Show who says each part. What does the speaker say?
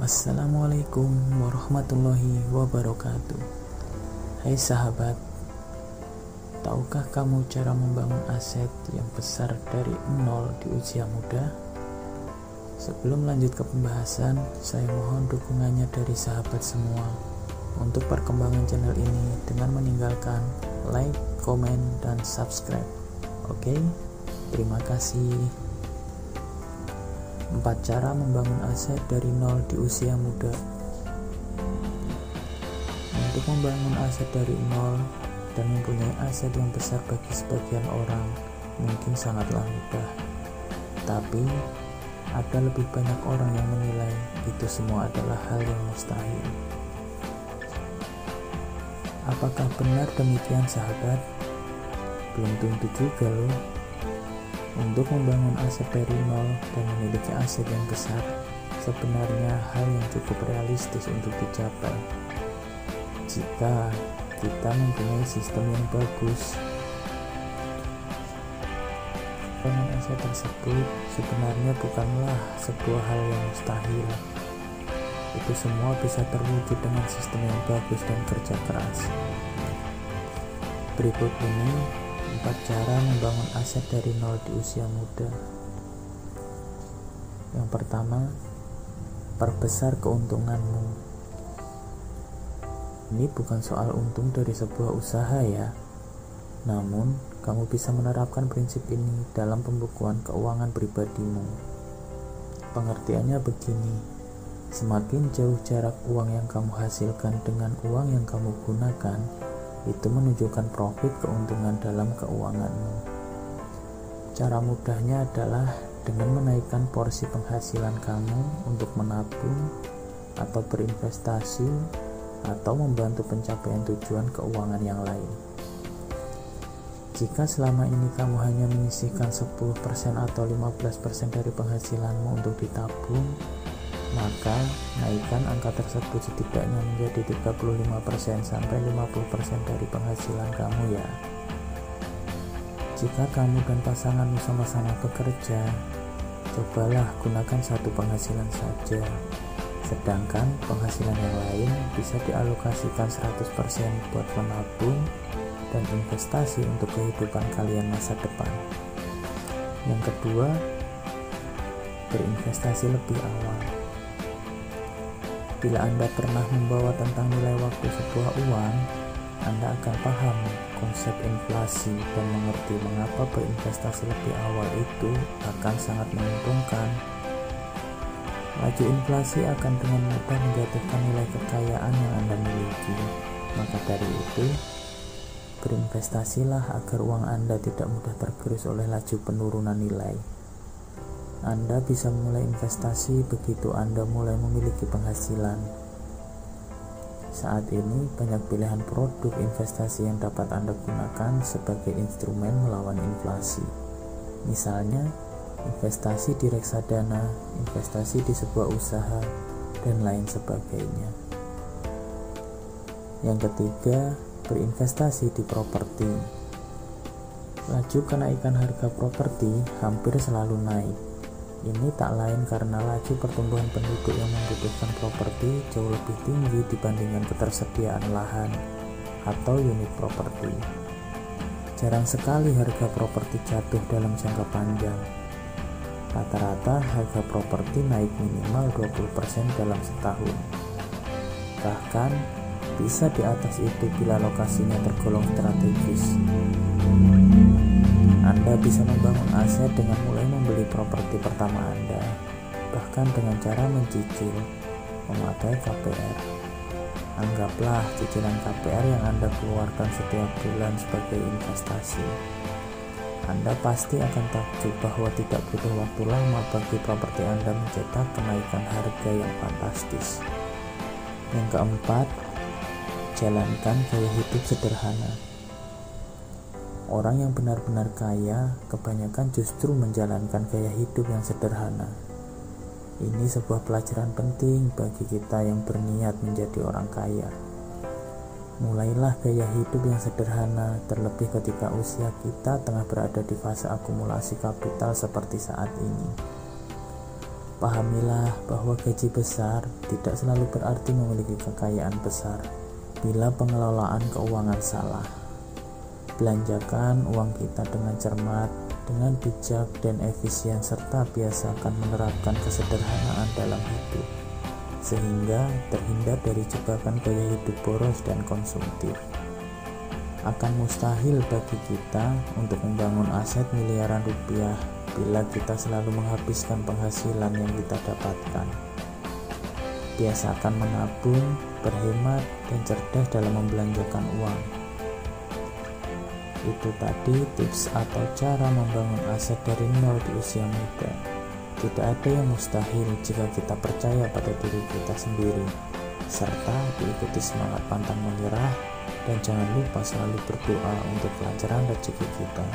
Speaker 1: Assalamualaikum warahmatullahi wabarakatuh. Hai sahabat, tahukah kamu cara membangun aset yang besar dari nol di usia muda? Sebelum lanjut ke pembahasan, saya mohon dukungannya dari sahabat semua untuk perkembangan channel ini dengan meninggalkan like, komen, dan subscribe. Oke, terima kasih. 4 cara membangun aset dari nol di usia muda. Untuk membangun aset dari nol dan mempunyai aset yang besar bagi sebagian orang mungkin sangatlah mudah. Tapi ada lebih banyak orang yang menilai itu semua adalah hal yang mustahil. Apakah benar demikian sahabat? Belum tentu juga loh. Untuk membangun aset dari nol dan memiliki aset yang besar sebenarnya hal yang cukup realistis untuk dicapai jika kita mempunyai sistem yang bagus. Membangun aset tersebut sebenarnya bukanlah sebuah hal yang mustahil. Itu semua bisa terwujud dengan sistem yang bagus dan kerja keras. Berikut ini 4 cara membangun aset dari nol di usia muda. Yang pertama, perbesar keuntunganmu. Ini bukan soal untung dari sebuah usaha ya. Namun, kamu bisa menerapkan prinsip ini dalam pembukuan keuangan pribadimu. Pengertiannya begini, semakin jauh jarak uang yang kamu hasilkan dengan uang yang kamu gunakan, itu menunjukkan profit keuntungan dalam keuanganmu. Cara mudahnya adalah dengan menaikkan porsi penghasilan kamu untuk menabung atau berinvestasi atau membantu pencapaian tujuan keuangan yang lain. Jika selama ini kamu hanya menyisihkan 10% atau 15% dari penghasilanmu untuk ditabung, maka naikkan angka tersebut setidaknya menjadi 35% sampai 50% dari penghasilan kamu ya. Jika kamu dan pasanganmu sama-sama bekerja, cobalah gunakan satu penghasilan saja, sedangkan penghasilan yang lain bisa dialokasikan 100% buat menabung dan investasi untuk kehidupan kalian masa depan. Yang kedua, berinvestasi lebih awal. Bila Anda pernah membawa tentang nilai waktu sebuah uang, Anda akan paham konsep inflasi dan mengerti mengapa berinvestasi lebih awal itu akan sangat menguntungkan. Laju inflasi akan dengan mudah menjatuhkan nilai kekayaan yang Anda miliki. Maka dari itu, berinvestasilah agar uang Anda tidak mudah tergerus oleh laju penurunan nilai. Anda bisa memulai investasi begitu Anda mulai memiliki penghasilan. Saat ini banyak pilihan produk investasi yang dapat Anda gunakan sebagai instrumen melawan inflasi. Misalnya, investasi di reksadana, investasi di sebuah usaha, dan lain sebagainya. Yang ketiga, berinvestasi di properti. Laju kenaikan harga properti hampir selalu naik. Ini tak lain karena laju pertumbuhan penduduk yang membutuhkan properti jauh lebih tinggi dibandingkan ketersediaan lahan atau unit properti. Jarang sekali harga properti jatuh dalam jangka panjang. Rata-rata harga properti naik minimal 20% dalam setahun. Bahkan bisa di atas itu bila lokasinya tergolong strategis. Anda bisa membangun aset dengan mulai membeli properti pertama Anda, bahkan dengan cara mencicil, memakai KPR. Anggaplah cicilan KPR yang Anda keluarkan setiap bulan sebagai investasi. Anda pasti akan takjub bahwa tidak butuh waktu lama bagi properti Anda mencetak kenaikan harga yang fantastis. Yang keempat, jalankan gaya hidup sederhana. Orang yang benar-benar kaya kebanyakan justru menjalankan gaya hidup yang sederhana. Ini sebuah pelajaran penting bagi kita yang berniat menjadi orang kaya. Mulailah gaya hidup yang sederhana, terlebih ketika usia kita tengah berada di fase akumulasi kapital seperti saat ini. Pahamilah bahwa gaji besar tidak selalu berarti memiliki kekayaan besar bila pengelolaan keuangan salah. Belanjakan uang kita dengan cermat, dengan bijak dan efisien, serta biasakan menerapkan kesederhanaan dalam hidup, sehingga terhindar dari jebakan gaya hidup boros dan konsumtif. Akan mustahil bagi kita untuk membangun aset miliaran rupiah bila kita selalu menghabiskan penghasilan yang kita dapatkan. Biasakan menabung, berhemat, dan cerdas dalam membelanjakan uang. Itu tadi tips atau cara membangun aset dari nol di usia muda. Tidak ada yang mustahil jika kita percaya pada diri kita sendiri, serta diikuti semangat pantang menyerah, dan jangan lupa selalu berdoa untuk kelancaran rezeki kita.